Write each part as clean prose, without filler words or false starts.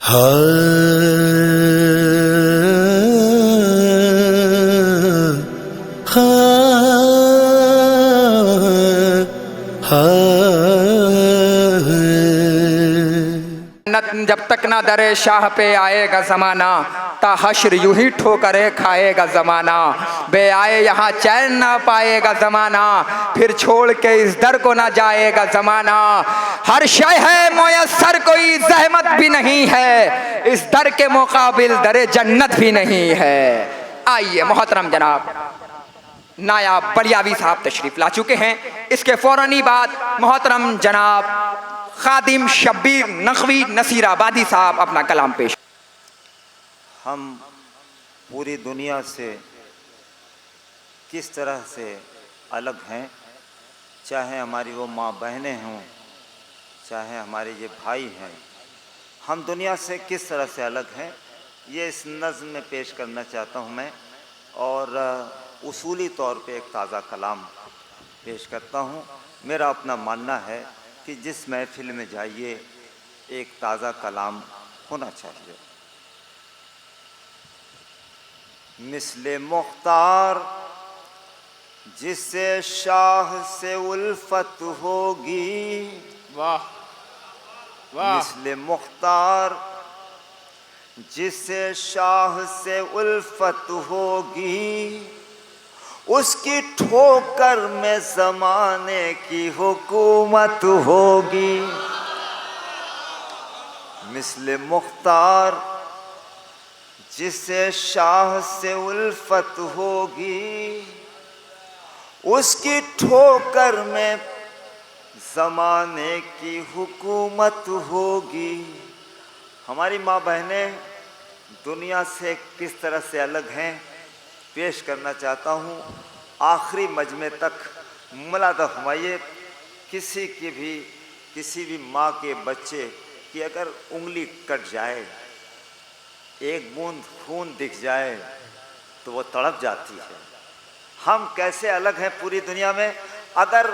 जब तक ना दरे शाह पे आएगा जमाना, ता हश्र यूं ही ठोकरे खाएगा जमाना। बे आए यहाँ चैन ना पाएगा जमाना, फिर छोड़ के इस दर को ना जाएगा जमाना। हर शय है मुयस्सर, कोई जहमत भी नहीं है, इस दर के मुकाबिल दरे जन्नत भी नहीं है। आइए मोहतरम जनाब नायाब बलियावी साहब तशरीफ ला चुके हैं। इसके फौरनी बाद मोहतरम जनाब खादिम शब्बीर नकवी नसीराबादी साहब अपना कलाम पेश। हम पूरी दुनिया से किस तरह से अलग हैं, चाहे हमारी वो माँ बहनें हों, चाहे हमारे ये भाई हैं, हम दुनिया से किस तरह से अलग हैं, ये इस नज़्म में पेश करना चाहता हूँ मैं। और उसूली तौर पे एक ताज़ा कलाम पेश करता हूँ। मेरा अपना मानना है कि जिस महफिल में जाइए एक ताज़ा कलाम होना चाहिए। मिसले मुख्तार जिससे शाह से उल्फत होगी, वाह वाह। मिसले मुख्तार जिससे शाह से उल्फत होगी, उसकी ठोकर में ज़माने की हुकूमत होगी। मिसले मुख्तार जिससे शाह से उल्फत होगी, उसकी ठोकर में ज़माने की हुकूमत होगी। हमारी माँ बहनें दुनिया से किस तरह से अलग हैं पेश करना चाहता हूँ। आखिरी मजमे तक मुलादा फरमाइए। किसी भी माँ के बच्चे की अगर उंगली कट जाए, एक बूंद खून दिख जाए तो वो तड़प जाती है। हम कैसे अलग हैं पूरी दुनिया में। अगर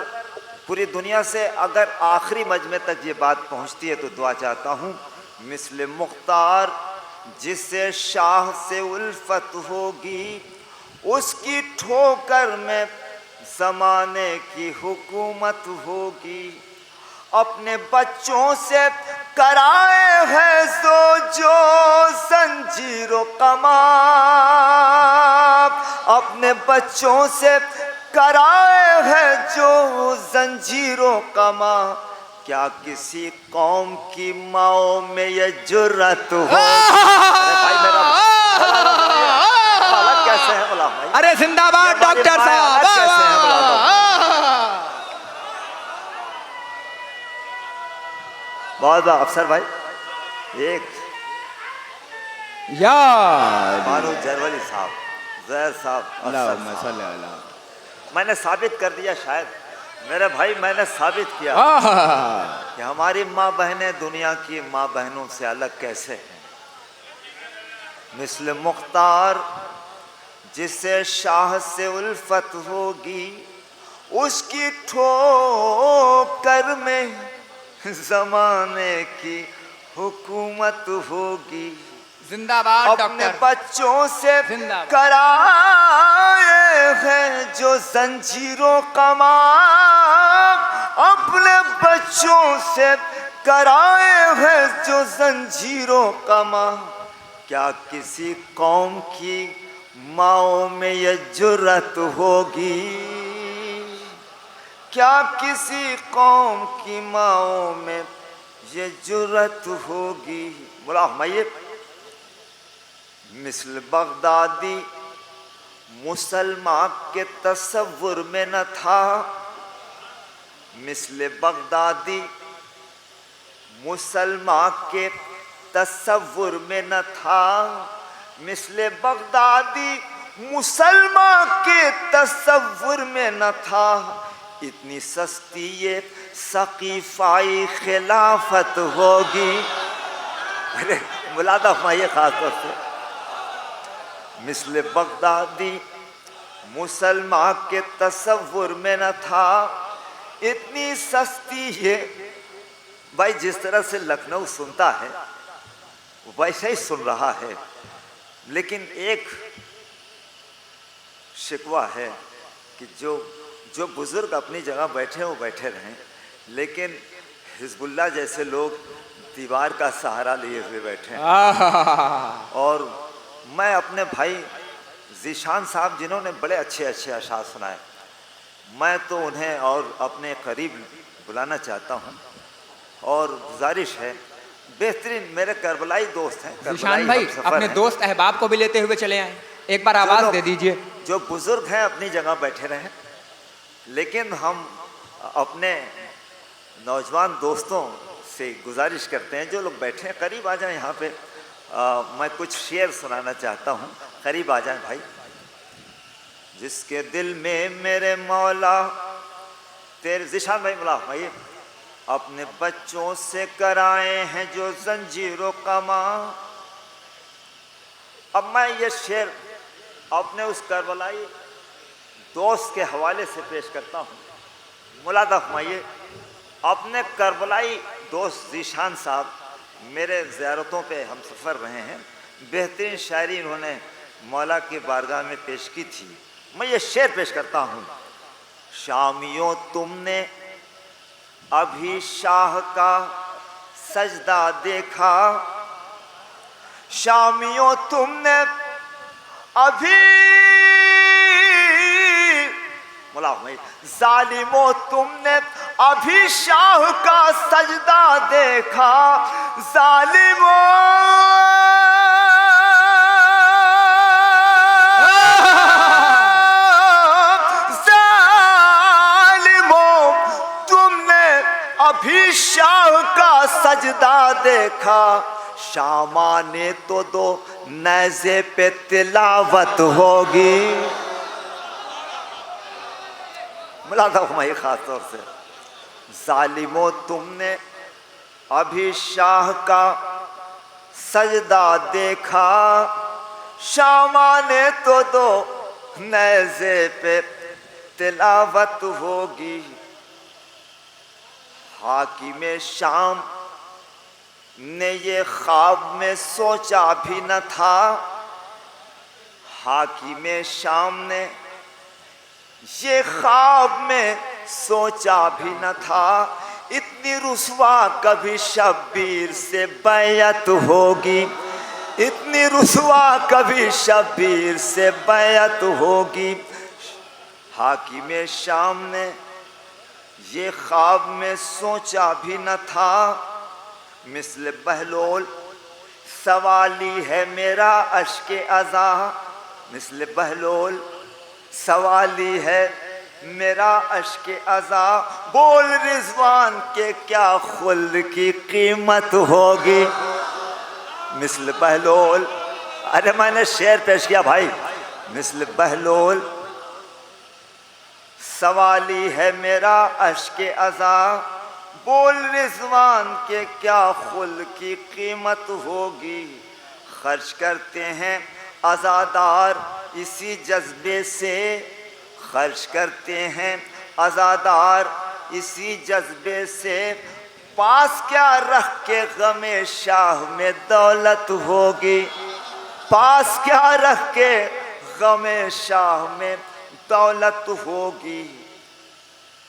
पूरी दुनिया से अगर आखिरी मजमे तक ये बात पहुँचती है तो दुआ चाहता हूँ। मिसले मुख्तार जिससे शाह से उल्फत होगी, उसकी ठोकर में ज़माने की हुकूमत होगी। अपने बच्चों से कराए है जो जंजीरों कमाल, अपने बच्चों से कराए है जो जंजीरों कमाल। क्या किसी कौम की माओ में ये जुर्रत हो? भाई मेरा अलग कैसे है बोला भाई? अरे जिंदाबाद डॉक्टर साहब। कैसे है बोला? बहुत अफसर भाई, एक यार मानो जरवली साहब, जहर साहब, मैंने साबित कर दिया शायद मेरे भाई, मैंने साबित किया कि हमारी माँ बहनें दुनिया की माँ बहनों से अलग कैसे हैं। मिस्ल मुख्तार जिससे शाह से उल्फत होगी, उसकी ठोकर में ज़माने की हुकूमत होगी। जिंदाबाद अपने डॉक्टर। बच्चों से जिंदाबाद। कराए हैं जो जंजीरों का माँ, अपने बच्चों से कराए हैं जो जंजीरों का माँ। क्या किसी कौम की माओ में ये जुर्रत होगी? क्या किसी कौम की माओ में ये जुर्रत होगी? बोला हमारे मिसल बगदादी मुसलमान के तसव्वुर में न था। मिसल बगदादी मुसलमान के तसव्वुर में न था। मिसल बगदादी मुसलमान के तसव्वुर में न था। इतनी सस्ती ये सकीफाई खिलाफत होगी। अरे मुलादा फरमाइए खास तौर से। मिसल बगदादी मुसलमान के तसव्वुर में न था। इतनी सस्ती है भाई। जिस तरह से लखनऊ सुनता है वैसे ही सुन रहा है। लेकिन एक शिकवा है कि जो बुजुर्ग अपनी जगह बैठे वो बैठे रहें, लेकिन हिजबुल्लाह जैसे लोग दीवार का सहारा लिए हुए बैठे हैं। और मैं अपने भाई ज़ीशान साहब जिन्होंने बड़े अच्छे अच्छे अशार सुनाए, मैं तो उन्हें और अपने करीब बुलाना चाहता हूँ और गुजारिश है, बेहतरीन मेरे करबलाई दोस्त हैं। ज़ीशान भाई अपने दोस्त अहबाब को भी लेते हुए चले आए, एक बार आवाज़ दे दीजिए। जो बुजुर्ग हैं अपनी जगह बैठे रहें, लेकिन हम अपने नौजवान दोस्तों से गुजारिश करते हैं जो लोग बैठे हैं करीब आ जाएं यहाँ पे। मैं कुछ शेर सुनाना चाहता हूँ, करीब आ जाएं भाई। जिसके दिल में मेरे मौला तेरे, ज़ीशान भाई मुला भाई, अपने बच्चों से कराए हैं जो जंजीरों का माँ। अब मैं ये शेर अपने उस करबलाई दोस्त के हवाले से पेश करता हूँ। मुलादा फरमाइए, अपने करबलाई दोस्त ज़ीशान साहब मेरे ज़ियारतों पे हम सफ़र रहे हैं, बेहतरीन शायरी इन्होंने मौला की बारगाह में पेश की थी। मैं ये शेर पेश करता हूँ। शामियों तुमने अभी शाह का सजदा देखा, शामियों तुमने अभी, जालिमों तुमने अभी शाह का सजदा देखा, जालिमों तुमने अभी शाह का सजदा देखा, शामा ने तो दो नेज़े पे तिलावत होगी। मुलादा फरमाइए खास तौर से, जालिमों तुमने अभी शाह का सजदा देखा, शामा ने तो दो नेज़े पे तिलावत होगी। हाकिम शाम ने ये ख्वाब में सोचा भी न था, हाकिम शाम ने ये ख्वाब में सोचा भी न था, इतनी रुसवा कभी शब्बीर से बैयत होगी, इतनी रुसवा कभी शब्बीर से बैयत होगी। हाकिम शाम ने ये ख्वाब में सोचा भी न था, मिस्ल बहलोल सवाली है मेरा अश्के अज़ा, मिस्ल बहलोल सवाली है मेरा अश्के अज़ा, बोल रिजवान के क्या खुल्द की कीमत होगी। मिस्ल बहलोल, अरे मैंने शेर पेश किया भाई। मिस्ल बहलोल सवाली है मेरा अश्के अज़ा, बोल रिजवान के क्या खुल्द की कीमत होगी। खर्च करते हैं आज़ादार इसी जज्बे से, खर्च करते हैं आज़ादार इसी जज्बे से, पास क्या रख के गमे शाह में दौलत होगी, पास क्या रख के गमे शाह में दौलत होगी।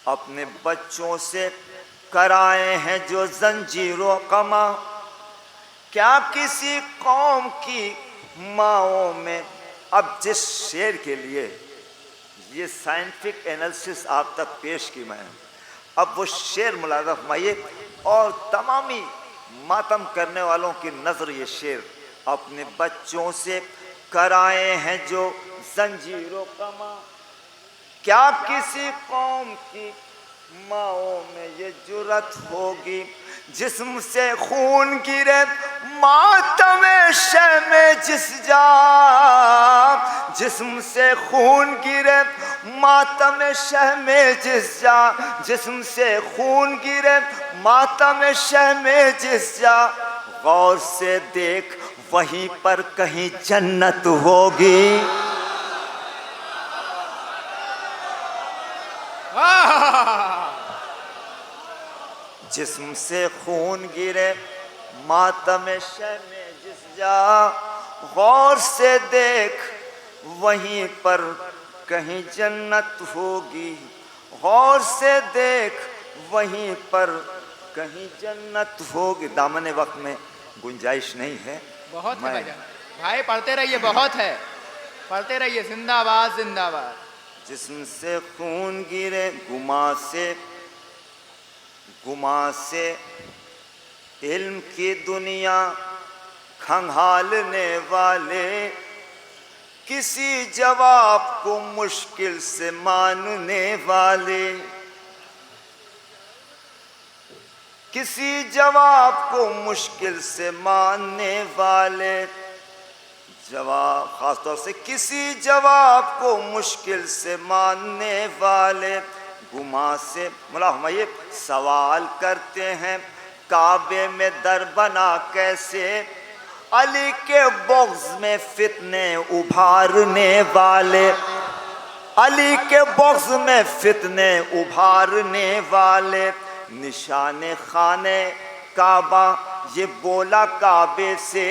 अपने बच्चों से कराए हैं जो जंजीरों कमा, क्या किसी कौम की माओं में। अब जिस शेर के लिए ये साइंटिफिक एनालिसिस आप तक पेश की मैं, अब वो शेर मुलाज़ा फरमाइए और तमामी मातम करने वालों की नज़र ये शेर। अपने बच्चों से कराए हैं जो जंजीरों कमा, क्या किसी कौम की माओं में ये जुर्रत होगी। जिस्म से खून गिरे मातम शमे जिस जा, जिस्म से खून गिरे मातम शमे जिस जा, जिस्म से खून गिरे मातम शमे जिस जा, गौर से देख वहीं पर कहीं जन्नत होगी। जिस्म से खून गिरे मातम शमे जिस जा, गौर से देख वहीं पर कहीं जन्नत होगी, गौर से देख वहीं पर कहीं जन्नत होगी। दामने वक्त में गुंजाइश नहीं है। बहुत है भजन भाई, पढ़ते रहिए, बहुत है, पढ़ते रहिए। जिंदाबाद जिंदाबाद। जिस्म से खून गिरे गुमा से इल्म की दुनिया खंगालने वाले, किसी जवाब को मुश्किल से मानने वाले, किसी जवाब को मुश्किल से मानने वाले, जवाब खासतौर से किसी जवाब को मुश्किल से मानने वाले, गुमा से मुला हम ये सवाल करते हैं काबे में दर बना कैसे, अली के बॉक्स में फितने उभारने वाले, अली के बॉक्स में फितने उभारने वाले, निशाने खाने काबा ये बोला काबे से,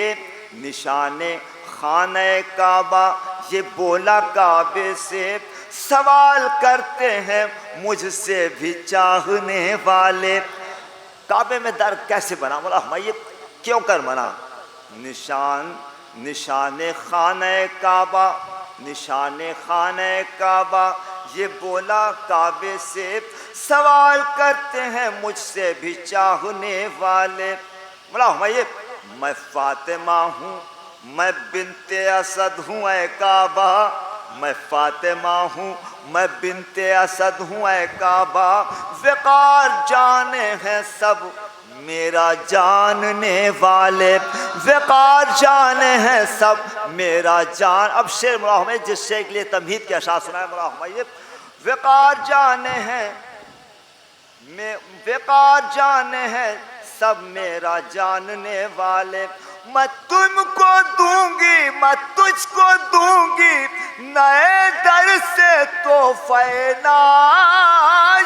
निशाने खाने काबा ये बोला काबे से, सवाल करते हैं मुझसे भी चाहने वाले, काबे में दर कैसे बना, बोला हम ये क्यों कर बना, निशाने खाने काबा, निशाने खाने काबा ये बोला काबे से, सवाल करते हैं मुझसे भी चाहने वाले, बोला हम ये मैं फातिमा हूँ, मैं बिन्ते असद हूँ ऐ काबा, मैं फातिमा हूँ, मैं बिन्ते असद हूँ ऐ काबा, वक़ार जाने हैं सब मेरा जानने वाले, वक़ार जाने हैं सब मेरा जान। अब शेर मुला हमें जिस शेर के लिए तमहीद के अशार सुनाए, मुला हमें ये वक़ार जाने हैं, वक़ार जाने हैं सब मेरा जानने वाले, मैं तुमको दूंगी, मैं तुझको दूंगी नए दर से तोहफ़े नायाब,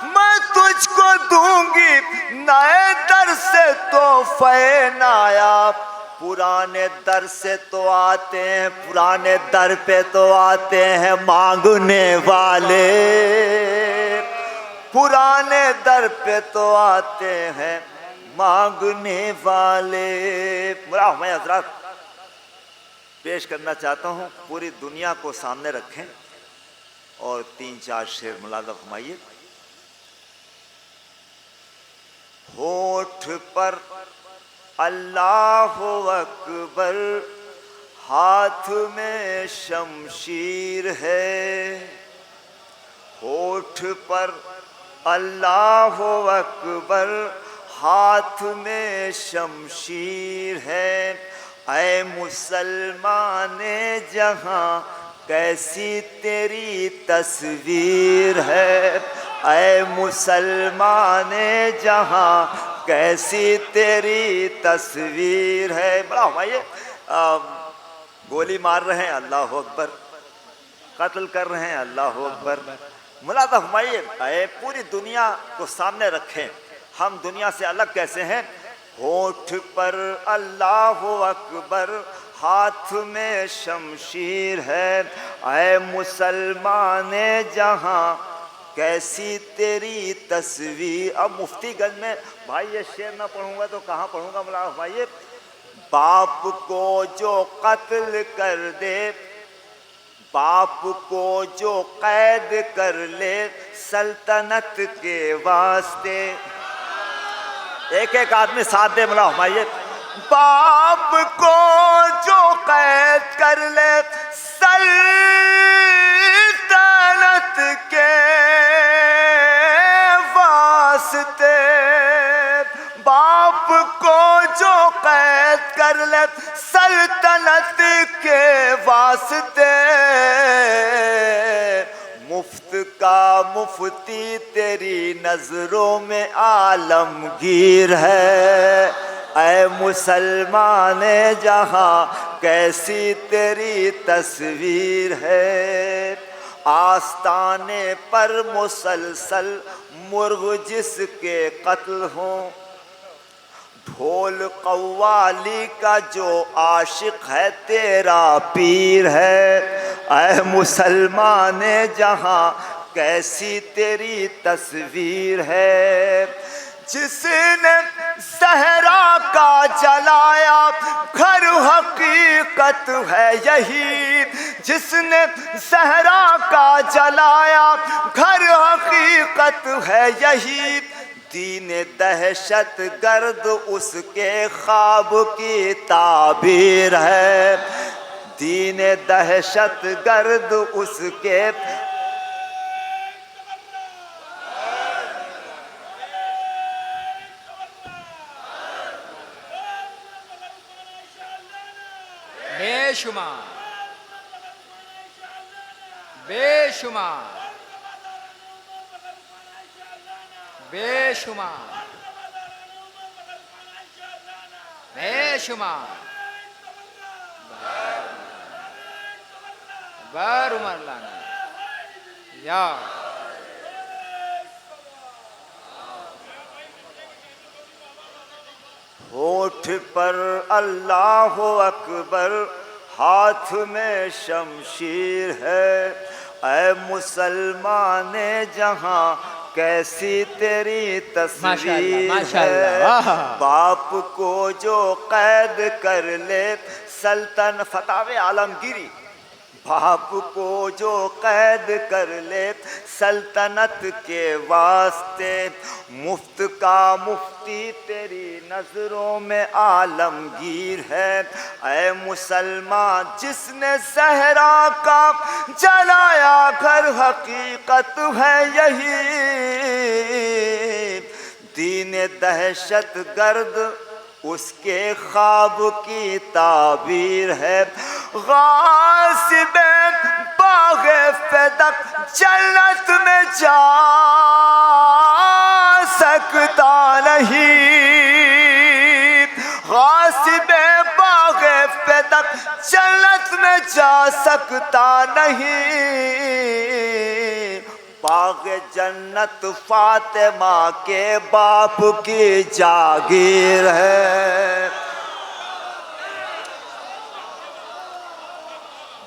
मैं तुझको दूंगी नए दर से तोहफ़े नायाब, पुराने दर से तो आते हैं, पुराने दर पे तो आते हैं मांगने वाले, पुराने दर पे तो आते हैं मांगने वाले। मैं हजरात पेश करना चाहता हूँ, पूरी दुनिया को सामने रखें और 3-4 शेर मुलाज़ा फरमाइए। होठ पर अल्लाहु अकबर, हाथ में शमशीर है, होठ पर अल्लाहु अकबर, हाथ में शमशीर है, ऐ मुसलमाने जहाँ कैसी तेरी तस्वीर है, ऐ मुसलमाने जहाँ कैसी तेरी तस्वीर है। बड़ा हमारे गोली मार रहे हैं अल्लाह अकबर, कत्ल कर रहे हैं अल्लाह अकबर, मुलाज़ा फरमाइए पूरी दुनिया को सामने रखें, हम दुनिया से अलग कैसे हैं। होठ पर अल्लाह अकबर, हाथ में शमशीर है, ऐ मुसलमाने जहाँ कैसी तेरी तस्वीर। अब मुफ्तीगंज में भाई ये शेर ना पढ़ूंगा तो कहाँ पढ़ूंगा मुलाज़ा फरमाइए। बाप को जो कत्ल कर दे, बाप को जो कैद कर ले सल्तनत के वास्ते, एक एक आदमी साथ दे मुला हमारे। बाप को जो कैद कर ले सल्तनत के वास्ते, बाप को जो कैद कर ले सल्तनत के वास्ते, मुफ्त का मुफ्ती तेरी नजरों में आलमगीर है, ऐ मुसलमाने जहाँ कैसी तेरी तस्वीर है। आस्ताने पर मुसलसल मुर्ग जिसके कत्ल हों, ढोल कव्वाली का जो आशिक है तेरा पीर है। ऐ मुसलमान जहां कैसी तेरी तस्वीर है। जिसने सहरा का जलाया घर हकीकत है यही। जिसने सहरा का जलाया घर हकीकत है यही। दीन दहशत गर्द उसके ख्वाब की ताबीर है। दीन दहशत गर्द उसके बेशुमार बेशुमार बेशुमार बेशुमार बर उमर लाना या होठ पर अल्लाह अकबर हाथ में शमशीर है। ऐ मुसलमान जहां कैसी तेरी तस्वीर है। बाप को जो कैद कर ले सल्तन फतावे आलमगीरी। बाप को जो कैद कर ले सल्तनत के वास्ते। मुफ्त का मुफ्ती तेरी नजरों में आलमगीर है। ऐ मुसलमान जिसने सहरा का जलाया घर हकीकत है यही। दीन दहशत गर्द उसके ख्वाब की ताबीर है। गासिबे बाग़े फ़दक जन्नत में जा सकता नहीं। गासिबे बाग़े फ़दक जन्नत में जा सकता नहीं। बाग़ जन्नत फातिमा के बाप की जागीर है।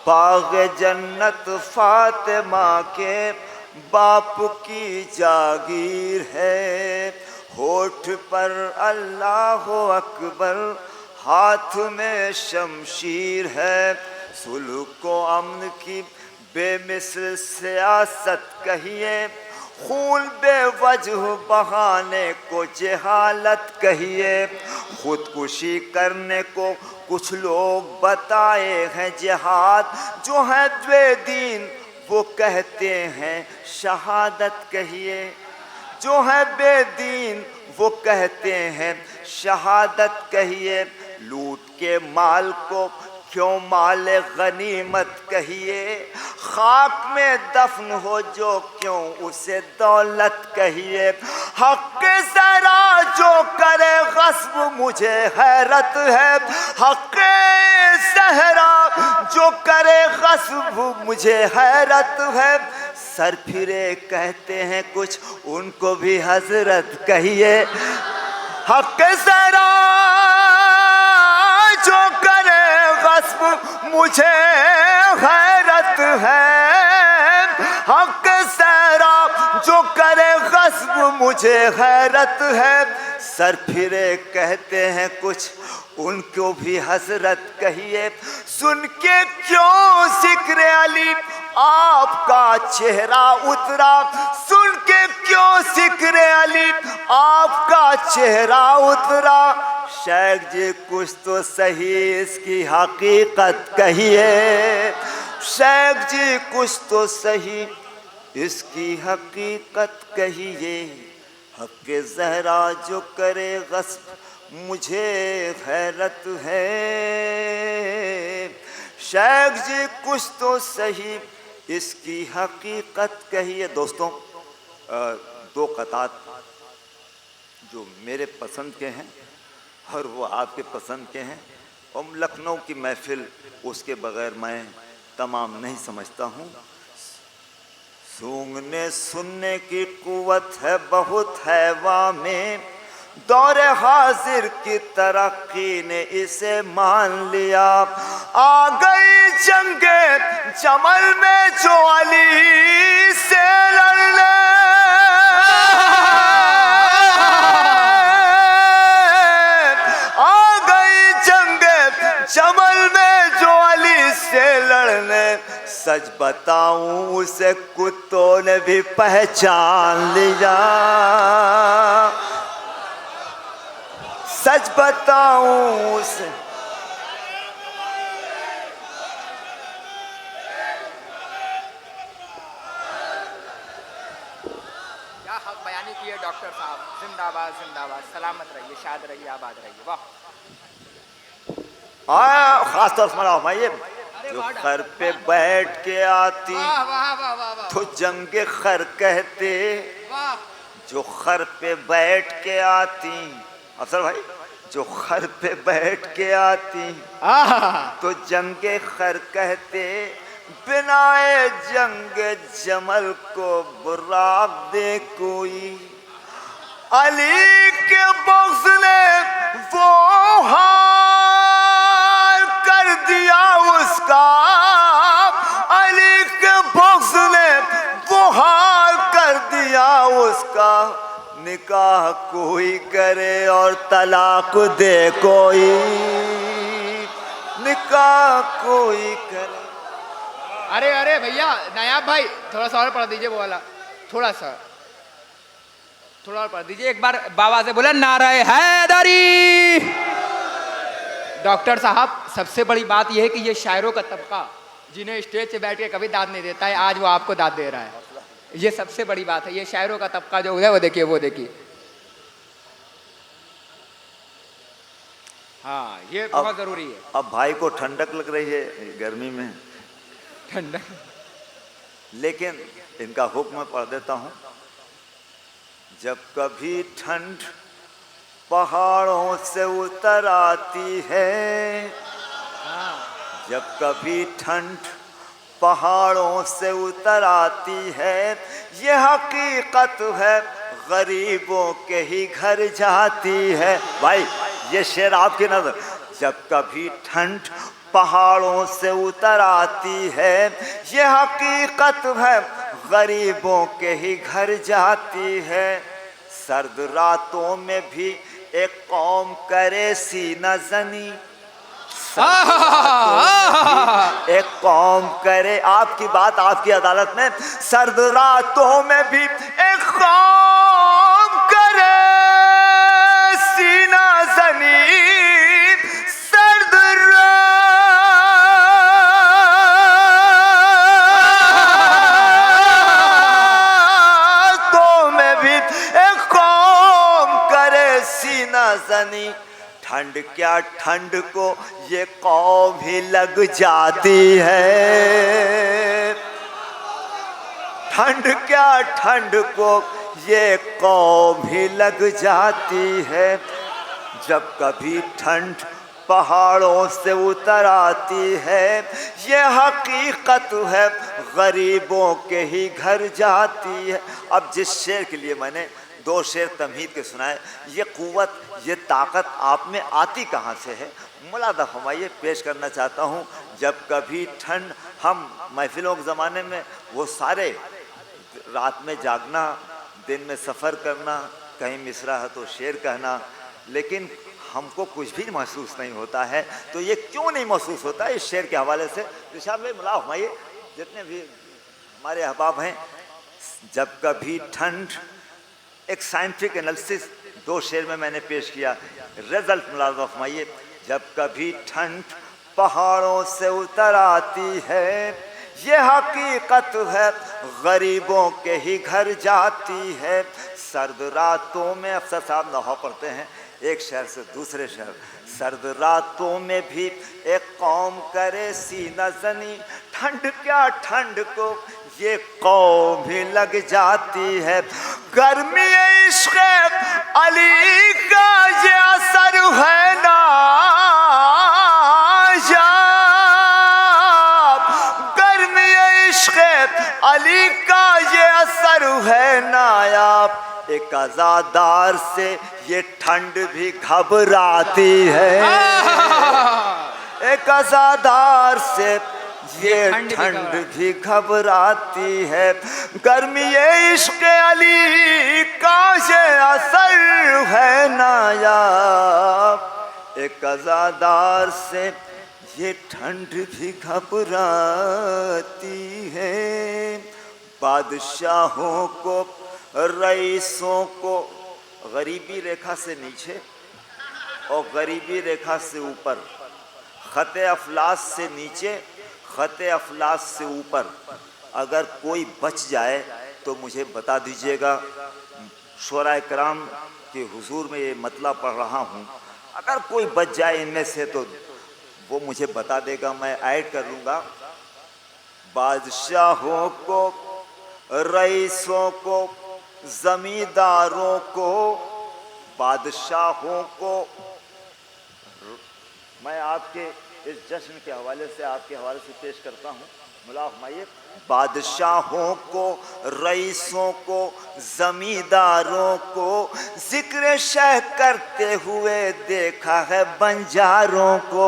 बाग़ जन्नत फातिमा के बाप की जागीर है। होठ पर अल्लाह अकबर हाथ में शमशीर है। सुलह को अमन की बेमिसल सियासत कहिए। खून बेवजह बहाने को जहालत कहिए। खुदकुशी करने को कुछ लोग बताए हैं जिहाद। जो है बेदीन वो कहते हैं शहादत कहिए। जो है बेदीन वो कहते हैं शहादत कहिए। लूट के माल को क्यों माल गनीमत कहिए। खाक में दफन हो जो क्यों उसे दौलत कहिए। हक ज़रा जो करे गस्ब मुझे हैरत है। हक ज़रा जो करे गस्ब मुझे हैरत है। सर फिरे कहते हैं कुछ उनको भी हजरत कहिए। हक ज़रा जो करे गस्ब मुझे हैरत है। हक ज़रा जो करे गस्ब मुझे हैरत है। सर फिरे कहते हैं कुछ उनको भी हजरत कहिए। सुन के क्यों जिक्र अली आपका चेहरा उतरा। सुन के क्यों जिक्र अली आपका चेहरा उतरा। शेख जी कुछ तो सही इसकी हकीकत कहिए। शेख जी कुछ तो सही इसकी हकीकत कहिए। हक ज़हरा जो करे गस्ब मुझे हैरत है। शेख जी कुछ तो सही इसकी हकीकत कहिए। दोस्तों दो कतार जो मेरे पसंद के हैं और वो आपके पसंद के हैं। और लखनऊ की महफिल उसके बगैर मैं तमाम नहीं समझता हूँ। सूंघने सुनने की कुव्वत है बहुत हैवा में। दौरे हाजिर की तरक्की ने इसे मान लिया। आ गई जंगे जमल में जो अली से लड़ने, आ गई जंगे जमल में जो अली से लड़ने। सच बताऊं उसे कुत्तों ने भी पहचान लिया, सच बताऊं उसे। क्या हक बयानी किए डॉक्टर साहब, जिंदाबाद जिंदाबाद, सलामत रहिए, शाद रहिए, आबाद रहिए। वाह। खास तौर से मना भाई, जो खर पे बैठ के आती वाह वाह वाह वाह वाह। तो जंगे खर कहते, वाह। जो खर पे बैठ के आती, अफसर भाई जो खर पे बैठ के आती तो जंगे खर कहते। बिनाए जंग जमल को बुराक दे कोई, अली के बख्श ने वो हाल कर दिया उसका, अली के बख्श ने वो हाल कर दिया उसका। निकाह कोई करे और तलाक दे कोई, निकाह कोई करे। अरे अरे भैया नायाब भाई, थोड़ा सा और पढ़ दीजिए वो वाला, थोड़ा और पढ़ दीजिए। एक बार बाबा से बोले नारे हैदरी। डॉक्टर साहब, सबसे बड़ी बात यह है कि ये शायरों का तबका जिन्हें स्टेज से बैठ के कभी दाद नहीं देता है, आज वो आपको दाद दे रहा है। ये सबसे बड़ी बात है। ये शायरों का तबका जो है वो देखिए, वो देखिए। हाँ, ये बहुत जरूरी है। अब भाई को ठंडक लग रही है गर्मी में, ठंडक, लेकिन इनका हुक्म पढ़ देता हूँ। जब कभी ठंड पहाड़ों से उतर आती है, जब कभी ठंड पहाड़ों से उतर आती है, ये हकीकत है गरीबों के ही घर जाती है। भाई ये शेर आपकी नजर, जब कभी ठंड पहाड़ों से उतर आती है, ये हकीकत है गरीबों के ही घर जाती है। सर्द रातों में भी एक कौम करे सीना जनी, एक कौम करे, आपकी बात आपकी अदालत में, सर्द रातों में भी एक कौम करे सीना जनी, सर्द रातों में भी एक कौम करे सीना जनी। ठंड क्या ठंड को ये कौम ही लग जाती है, ठंड क्या ठंड को ये कौम ही लग जाती है। जब कभी ठंड पहाड़ों से उतर आती है, ये हकीकत है गरीबों के ही घर जाती है। अब जिस शेर के लिए मैंने दो शेर तमहीद के सुनाए, ये कुव्वत, ये ताकत आप में आती कहाँ से है? मुलादा फरमाइए, पेश करना चाहता हूँ। जब कभी ठंड, हम महफिलों के ज़माने में वो सारे रात में जागना, दिन में सफ़र करना, कहीं मिसरा है तो शेर कहना, लेकिन हमको कुछ भी महसूस नहीं होता है। तो ये क्यों नहीं महसूस होता है इस शेर के हवाले से? रिशाद भाई मुला फरमाइए, जितने भी हमारे अहबाब हैं। जब कभी ठंड, एक साइंटिफिक एनालिसिस दो शेर में मैंने पेश किया, रिजल्ट मुलाज़ा फरमाइए। जब कभी ठंड पहाड़ों से उतर आती है, ये हकीकत है गरीबों के ही घर जाती है। सर्द रातों में, अफसर साहब नहा पढ़ते हैं एक शहर से दूसरे शहर, सर्द रातों में भी एक कौम करे सीना जनी, ठंड क्या ठंड को ये कौम भी लग जाती है। गर्मी इश्क़ अली का ये असर है ना, गर्मी इश्क़ अली का ये असर है नायाब। एक अज़ादार से ये ठंड भी घबराती है, एक अज़ादार से ये ठंड भी घबराती है। गर्मी ये इश्क अली का ये असर है नायाब, एक अज़ादार से ये ठंड भी घबराती है। बादशाहों को रईसों को गरीबी रेखा से नीचे और गरीबी रेखा से ऊपर, खत अफलास से नीचे, खत अफलास से ऊपर अगर कोई बच जाए तो मुझे बता दीजिएगा। शोरा कराम के हुजूर में ये मतलब पढ़ रहा हूँ, अगर कोई बच जाए इनमें से तो वो मुझे बता देगा, मैं ऐड कर लूँगा। बादशाहों को, रईसों को, जमींदारों को, बादशाहों को, मैं आपके इस जश्न के हवाले से, आपके हवाले से पेश करता हूँ। मुला फरमाइए, बादशाहों को, रईसों को, जमींदारों को जिक्र शह करते हुए देखा है बंजारों को।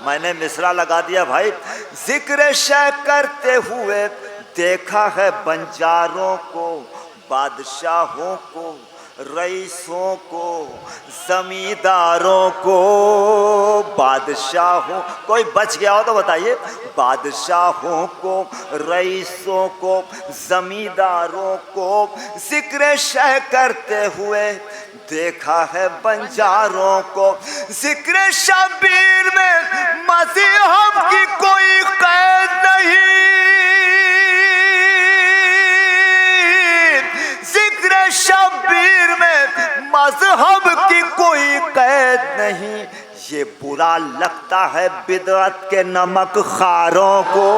मैंने मिसरा लगा दिया भाई, जिक्र शह करते हुए देखा है बंजारों को, बादशाहों को, रईसों को, जमींदारों को। बादशाहों, कोई बच गया हो तो बताइए। बादशाहों को, रईसों को, जमींदारों को जिक्र शह करते हुए देखा है बंजारों को। जिक्र शबीर में मज़हब की कोई कैद नहीं, जिक्र शबीर में मज़हब की कोई कैद नहीं। ये बुरा लगता है बिदअत के नमक खारों को,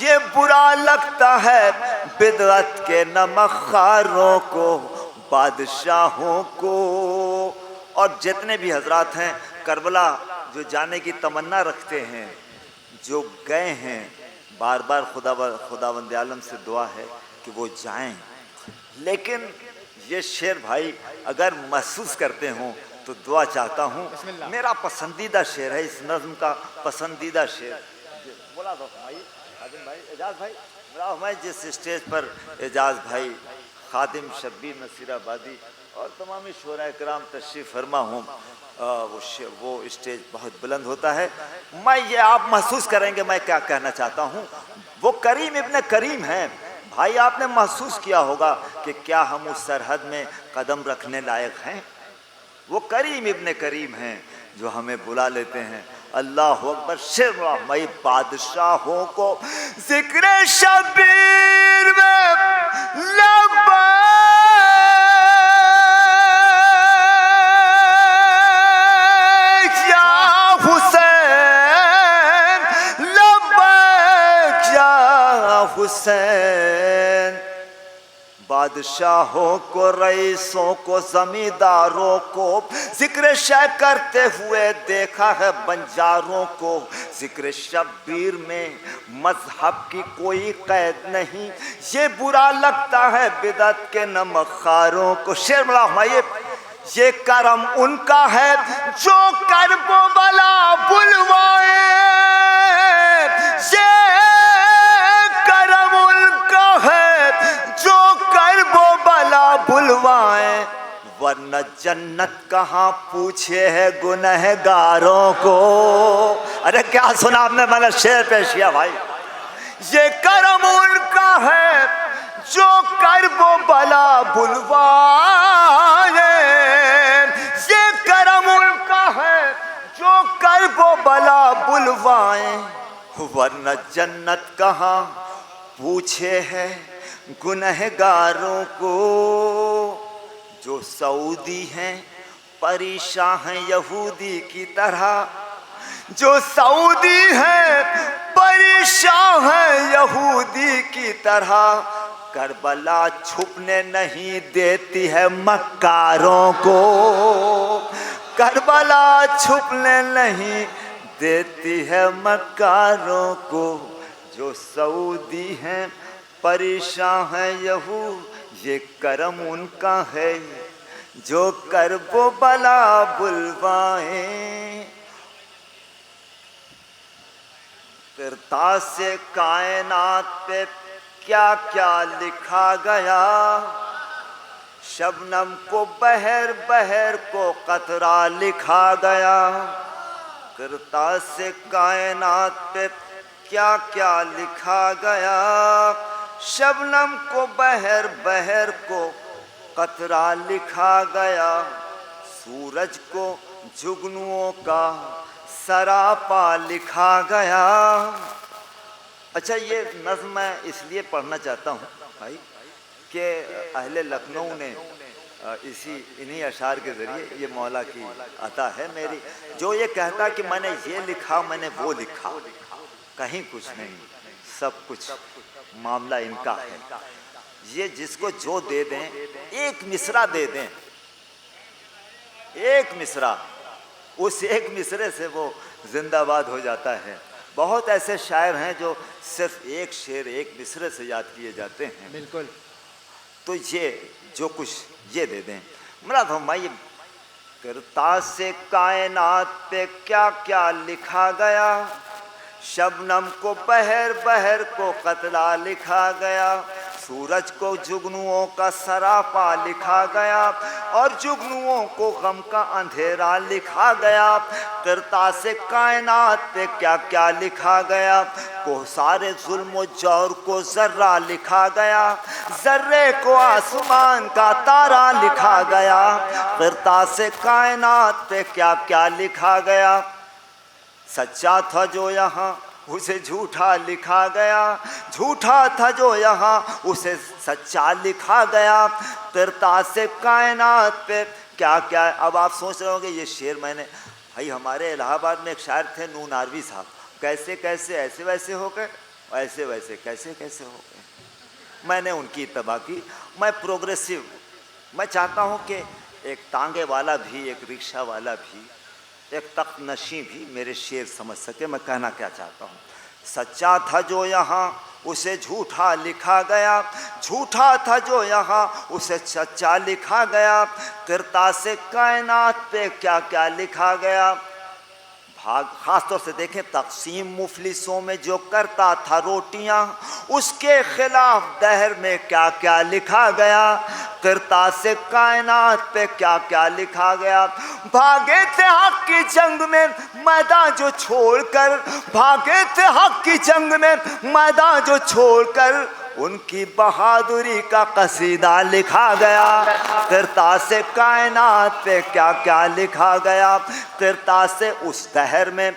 ये बुरा लगता है बिदअत के नमक खारों को, बादशाहों को। और जितने भी हजरात हैं करबला जो जाने की तमन्ना रखते हैं, जो गए हैं, बार बार खुदावंद आलम से दुआ है कि वो जाएं। लेकिन ये शेर भाई अगर महसूस करते हो तो दुआ चाहता हूँ। मेरा पसंदीदा शेर है, इस नज़्म का पसंदीदा शेर। बोला दो भाई, खादिम भाई, एजाज भाई, मैं जिस स्टेज पर एजाज भाई, खादिम शब्बीर नसीराबादी और तमाम शोरा कराम तशरीफ़ फरमा हूँ, वो स्टेज बहुत बुलंद होता है। मैं ये आप महसूस करेंगे मैं क्या कहना चाहता हूँ। वो करीम इब्न करीम हैं भाई, आपने महसूस किया होगा कि क्या हम उस सरहद में कदम रखने लायक हैं। वो करीम इब्न करीम हैं जो हमें बुला लेते हैं। अल्लाह अकबर। शेर मई बादशाहों को जिक्र शबीर में लब्बैक या हुसैन, लब्बैक या हुसैन। बादशाहों को, रईसों को, जमींदारों को जिक्र शह करते हुए देखा है बंजारों को। जिक्र शब्बीर में मजहब की कोई कैद नहीं, ये बुरा लगता है बिदअत के नमखारों को। शेर बड़ा हमारे, ये करम उनका है जो करबो बला बुलवाए, ये करम उनका है जो करबो बला बुलवाए, वरना जन्नत कहाँ पूछे है गुनहगारों को। अरे क्या सुना आपने, मैंने शेर पेश किया भाई। ये करम उनका है जो करबो बला बुलवाए, ये करम उनका है जो करबो बला बुलवाए, वरना जन्नत कहाँ पूछे है गुनहगारों को। जो सऊदी हैं परेशान हैं यहूदी की तरह, जो सऊदी हैं परेशान हैं यहूदी की तरह, करबला छुपने नहीं देती है मक्कारों को, करबला छुपने नहीं देती है मक्कारों को। जो सऊदी हैं परेशान है यहू, ये करम उनका है जो करबो बला बुलवाए। करता से कायनात पे क्या क्या लिखा गया, शबनम को बहर बहर को कतरा लिखा गया। करता से कायनात पे क्या क्या लिखा गया, शबनम को बहर बहर को कतरा लिखा गया। सूरज को जुगनुओं का सरापा लिखा गया। अच्छा, ये नज़्म मैं इसलिए पढ़ना चाहता हूँ भाई कि अहले लखनऊ ने इन्हीं अशार के ज़रिए, ये मौला की अता है मेरी, जो ये कहता कि मैंने ये लिखा, मैंने वो लिखा, कहीं कुछ नहीं, सब कुछ मामला इनका है। ये जिसको जो दे दें, एक मिसरा दे दें, एक मिसरा, उस एक मिसरे से वो जिंदाबाद हो जाता है। बहुत ऐसे शायर हैं जो सिर्फ एक शेर एक मिसरे से याद किए जाते हैं। बिल्कुल। तो ये जो कुछ ये दे दें। मुराद हम भाई, करता से कायनात पे क्या क्या लिखा गया, शबनम को बहर बहर को कतला लिखा गया। सूरज को जुगनुओं का सरापा लिखा गया और जुगनुओं को गम का अंधेरा लिखा गया। करता से कायनात पे क्या क्या लिखा गया, को सारे जुल्म जौर को जर्रा लिखा गया, जर्रे को आसमान का तारा लिखा गया। करता से कायनात पे क्या क्या लिखा गया, सच्चा था जो यहाँ उसे झूठा लिखा गया, झूठा था जो यहाँ उसे सच्चा लिखा गया। करता से कायनात पे क्या क्या। अब आप सोच रहे होंगे ये शेर मैंने, भाई हमारे इलाहाबाद में एक शायर थे नून नारवी साहब, कैसे कैसे ऐसे वैसे हो गए, ऐसे वैसे कैसे कैसे हो गए। मैंने उनकी इत्तबा की। मैं प्रोग्रेसिव, मैं चाहता हूँ कि एक तांगे वाला भी, एक रिक्शा वाला भी, एक तख्त नशी भी मेरे शेर समझ सके मैं कहना क्या चाहता हूँ। सच्चा था जो यहाँ उसे झूठा लिखा गया, झूठा था जो यहाँ उसे सच्चा लिखा गया। करता से कायनात पे क्या क्या लिखा गया। भाग ख़ास तौर से देखें, तक़सीम मुफलिसों में जो करता था रोटियां, उसके खिलाफ दहर में क्या क्या लिखा गया। करता से कायनात पे क्या क्या लिखा गया। भागे थे हक की जंग में मैदान जो छोड़कर, भागे थे हक की जंग में मैदान जो छोड़कर, उनकी बहादुरी का कसीदा लिखा गया। करता से कायनात पे क्या क्या लिखा गया। करता से उस दहर में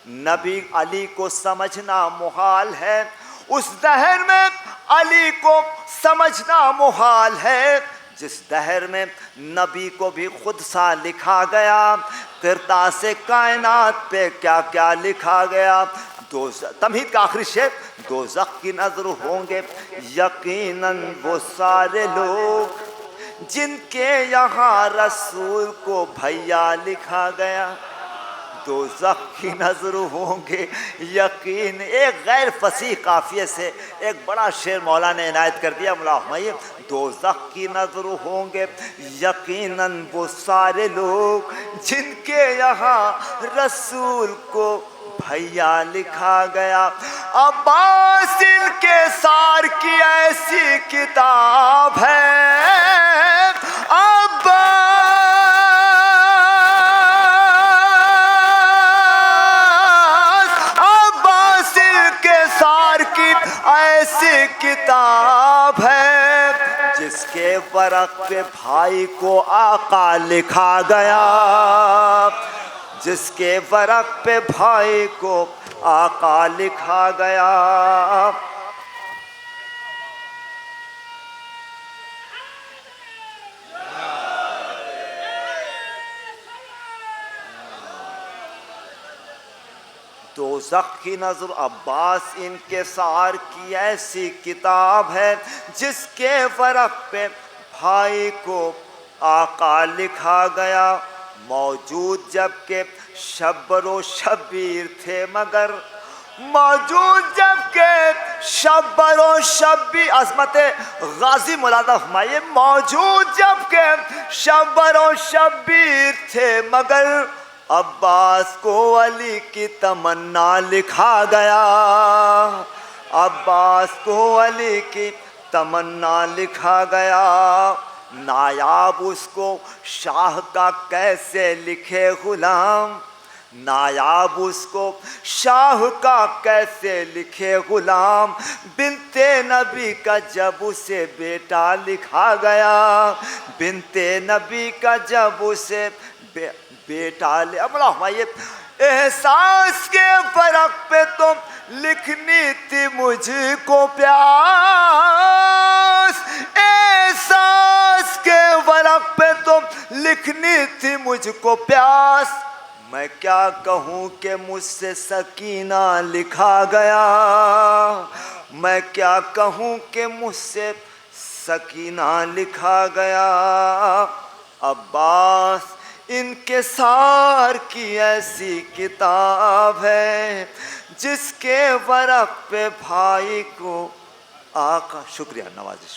नबी अली को समझना मुहाल है, उस दहर में अली को समझना मुहाल है, जिस दहर में नबी को भी खुद सा लिखा गया। करता से कायनात पे क्या क्या लिखा गया। तमहीद का आखिरी शेर, दोज़ख की नजर होंगे यकीनन वो सारे लोग जिनके यहाँ रसूल को भैया लिखा गया। दोज़ख की नजर होंगे यकीन, एक गैर फसीह काफिये से एक बड़ा शेर मौला ने इनायत कर दिया। मुलाहमाइए, दोज़ख की नजर होंगे यकीनन वो सारे लोग जिनके यहाँ रसूल को भैया लिखा गया। अब्बास के सार की ऐसी किताब है, अब्बास के सार की ऐसी किताब है, जिसके वरक पे भाई को आका लिखा गया, जिसके वरक पे भाई को आका लिखा गया। दोज़ख की नज़र अब्बास इनके सार की ऐसी किताब है, जिसके वरक पे भाई को आका लिखा गया। मौजूद जबकि शब्बरो शबीर थे मगर मौजूद जब के शब्बरो शब्बी अजमत गाजी मुलादा फरमाइए, मौजूद जब के शब्बरो शब्बीर थे मगर अब्बास को अली की तमन्ना लिखा गया, अब्बास को अली की तमन्ना लिखा गया। नायाब उसको शाह का कैसे लिखे गुलाम, नायाब उसको शाह का कैसे लिखे गुलाम। बिनते नबी का जब उसे बेटा लिखा गया, बिनते नबी का जब उसे बेटा ले। अब हमारे एहसास के फर्क पे तो लिखनी थी मुझको प्यास, एहसास के फर्क पे तो लिखनी थी मुझको प्यास। मैं क्या कहूँ कि मुझसे सकीना लिखा गया, मैं क्या कहूँ कि मुझसे सकीना लिखा गया। अब्बास इनके सार की ऐसी किताब है जिसके वरक पे भाई को आका। शुक्रिया, नवाजिश।